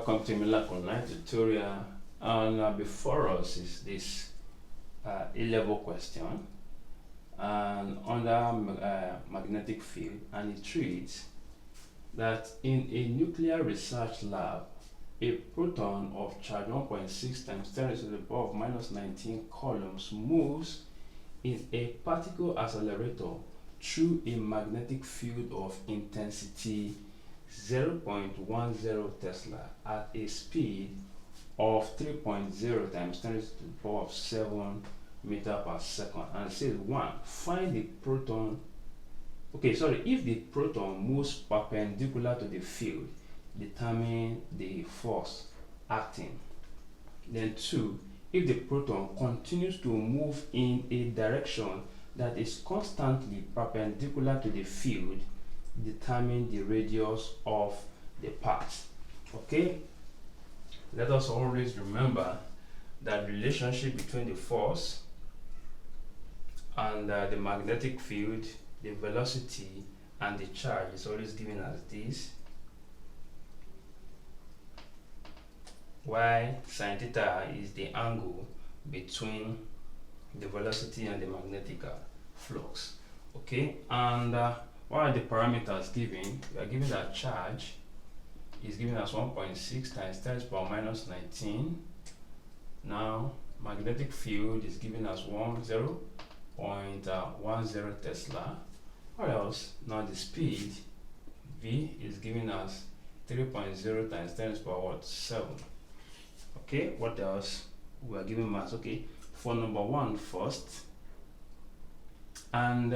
welcome to Miracle Night tutorial. And before us is this A-level question and under magnetic field, and it reads that in a nuclear research lab, a proton of charge 1.6 times 10 to the power of minus 19 coulombs moves in a particle accelerator through a magnetic field of intensity 0.10 Tesla at a speed of 3.0 times 10 to the power of 7 meter per second. And it says 1. Find the proton. If the proton moves perpendicular to the field, determine the force acting. Then 2. If the proton continues to move in a direction that is constantly perpendicular to the field, determine the radius of the path. Okay, let us always remember that relationship between the force and the magnetic field, the velocity and the charge is always given as this, while sine theta is the angle between the velocity and the magnetic flux. Okay, and what are the parameters given? We are given that charge is given as 1.6 times 10 to the power minus 19. Now magnetic field is given as 0.10 Tesla. What else? Now the speed v is given as 3.0 times 10 to the power 7. Okay, what else? We are given mass. Okay, for number 1 first, and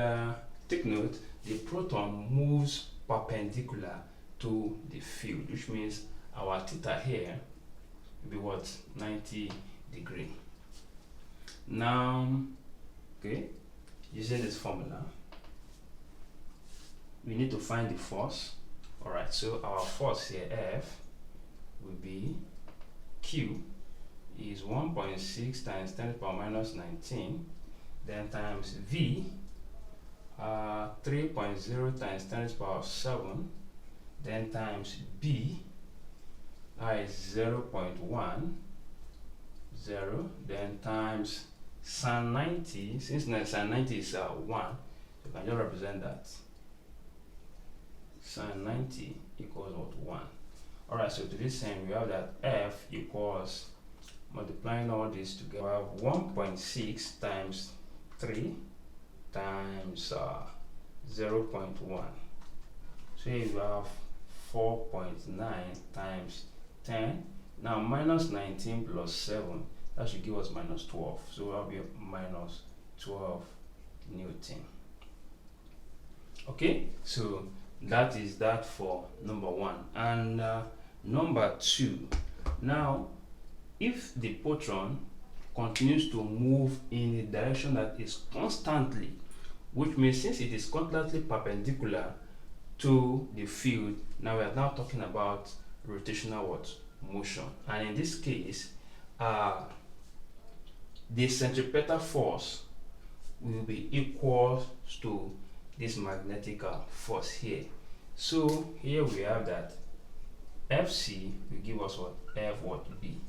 take note, the proton moves perpendicular to the field, which means our theta here will be what? 90 degree. Now, okay, using this formula, we need to find the force. Alright, so our force here, F, will be Q is 1.6 times 10 to the power minus 19, then times V, 3.0 times 10 to the power 7, then times B, that is 0.10, then times sin 90, since sin 90 is 1, you can just represent that. Sin 90 equals what? 1. Alright, so to this end, we have that F equals, multiplying all this together, we have 1.6 times 3 times 0.1. So here you have 4.9 times 10. Now minus 19 plus 7, that should give us minus 12. So that will be minus 12 Newton. Okay, so that is that for number 1. And number 2. Now, if the proton continues to move in a direction that is constantly, which means since it is constantly perpendicular to the field, now we are now talking about rotational motion. And in this case, the centripetal force will be equal to this magnetic force here. So here we have that Fc will give us what? F B.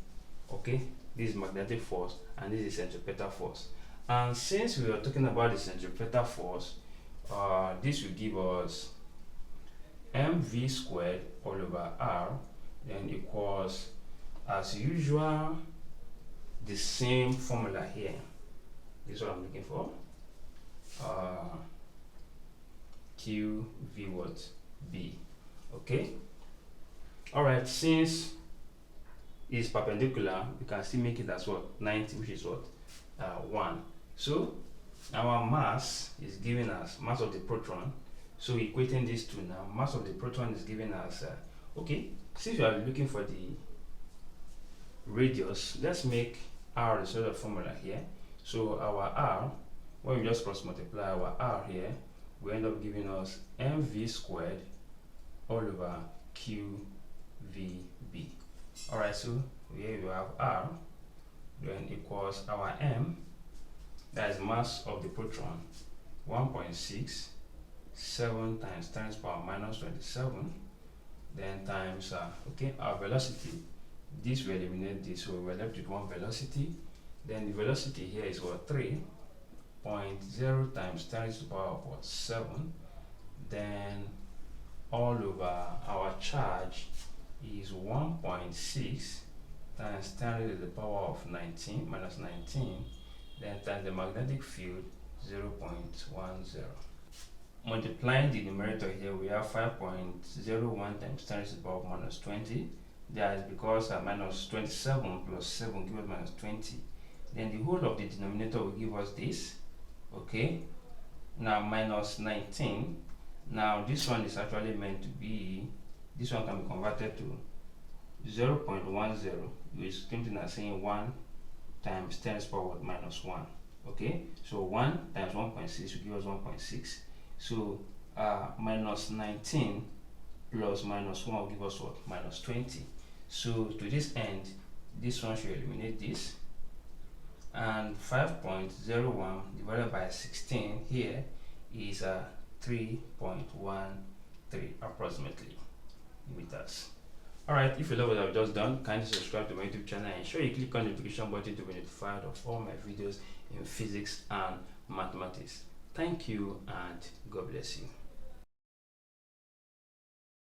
Okay, this is magnetic force and this is centripetal force. And since we are talking about the centripetal force, this will give us mv squared all over r, then equals, as usual, the same formula here. This is what I'm looking for. Q v what? B. Okay. Alright, since it's perpendicular, we can still make it as what? 90, which is what? 1. So our mass is given as mass of the proton. So equating these two now, mass of the proton is given as okay, since we are looking for the radius, let's make r the sort of formula here. So our r, when we just cross multiply our r here, we end up giving us mv squared all over qvb. Alright, so here you have r, then equals our m, that is mass of the proton, 1.6, 7 times 10 to the power minus 27, then times okay, our velocity. This will eliminate this, so we're left with one velocity. Then the velocity here is what, 3.0 times 10 to the power of what, 7. Then all over our charge is 1.6 times 10 to the power of 19 minus 19, then times the magnetic field 0.10. Multiplying the numerator here, we have 5.01 times 10 to the power of minus 20. That is because minus 27 plus 7 gives us minus 20. Then the whole of the denominator will give us this. Okay, now minus 19. Now this one is actually meant to be, this one can be converted to 0.10, which is something as saying 1 times 10 to the power of minus 1. Okay, so 1 times 1.6 will give us 1.6. So minus 19 plus minus 1 will give us what? Minus 20. So to this end, this one should eliminate this. And 5.01 divided by 16 here is 3.13 approximately meters. Alright, if you love what I've just done, kindly subscribe to my YouTube channel and ensure you click on the notification button to be notified of all my videos in physics and mathematics. Thank you and God bless you.